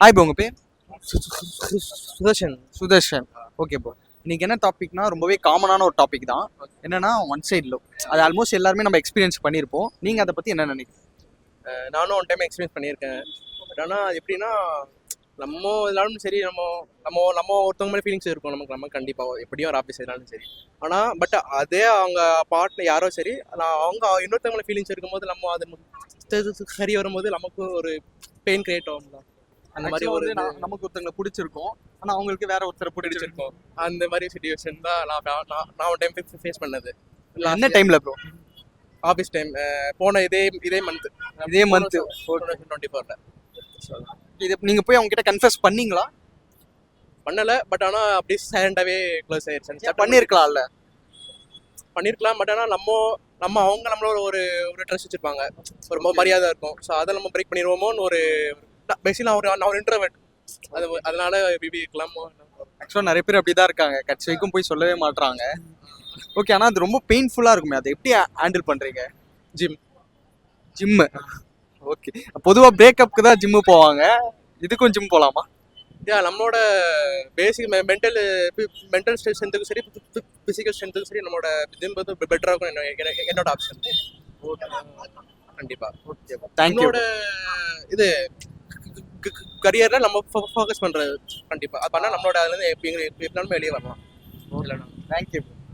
Hi bro, உங்க பேர்? Sudarshan. Sudarshan. Okay bro. இன்னைக்கு என்ன டாபிக்னா ரொம்பவே காமனான ஒரு டாபிக் தான். என்னன்னா ஒன் சைடு லவ். அது ஆல்மோஸ்ட் எல்லாருமே நம்ம எக்ஸ்பீரியன்ஸ் பண்ணியிருப்போம். நீங்க அதை பத்தி என்ன நினைக்கிறீங்க? நானும் ஒன் டைம் எக்ஸ்பீரியன்ஸ் பண்ணியிருக்கேன். பட் ஆனால் அது எப்படின்னா நம்ம இதனாலும் சரி நம்ம நம்ம நம்ம ஒருத்தவங்க மாதிரி ஃபீலிங்ஸ் இருக்கும் நம்ம கண்டிப்பாக எப்படியும் ஒரு ஆஃபீஸ் இருந்தாலும் சரி. ஆனால் பட் அதே அவங்க பார்ட்னர் யாரோ சரி அவங்க இன்னொருத்தவங்கள ஃபீலிங்ஸ் இருக்கும்போது நம்ம அது சரி வரும்போது நமக்கு ஒரு பெயின் கிரியேட் ஆகும்ல. அந்த மாதிரி ஒரு நமக்கு ஒருத்தங்களை பிடிச்சிருக்கும், ஆனா அவங்களுக்கு வேற ஒருத்தரை பிடிச்சிருக்கும். அந்த மாதிரி சுச்சுவேஷன் தான் நான் ஒரு டைம் ஃபேஸ் பண்ணது. என்ன டைம்ல ப்ரோ? ஆஃபீஸ் டைம் போன இதே மந்த் 2024. இது நீங்க போய் அவங்க கிட்ட கன்ஃபஸ் பண்ணீங்களா? பண்ணல. பட் ஆனால் அப்படியே சைலண்டாகவே க்ளோஸ் ஆயிடுச்சு. பண்ணிருக்கலாம்ல. பண்ணியிருக்கலாம். பட் ஆனால் நம்ம அவங்க நம்மளோட ஒரு ட்ரெஸ் வச்சுருப்பாங்க, ஒரு மரியாதை இருக்கும். ஸோ அதை நம்ம பிரேக் பண்ணிடுவோமோன்னு ஒரு பேசிக்கலாம். நான் ஒரு இன்ட்ரோவர்ட், அதனால பிபி இருக்கலாம். ஆக்சுவலாக நிறைய பேர் அப்படிதான் இருக்காங்க, கட்சி வரைக்கும் போய் சொல்லவே மாட்றாங்க. ஓகே, ஆனால் அது ரொம்ப பெயின்ஃபுல்லாக இருக்குமே, அதை எப்படி ஹேண்டில் பண்ணுறீங்க? ஜிம்மு. ஓகே, பொதுவாக பிரேக்கப்புக்கு தான் ஜிம்மு போவாங்க, இதுக்கும் ஜிம் போகலாமா? நம்மளோட பேசிக் மென்டல் ஸ்ட்ரென்த்துக்கும் சரி ஃபிசிக்கல் ஸ்ட்ரென்த்துக்கும் சரி நம்மளோட ஜிம் வந்து பெட்டராக இருக்கும் என்னோட ஆப்ஷன். கண்டிப்பாக. Okay, thank you. இது கரியரில் நம்ம ஃபோக்கஸ் பண்ணுறது கண்டிப்பாக. அது பண்ணால் நம்மளோட அதுலேருந்து எப்படினாலும் வெளியே வரலாம். தேங்க்யூ.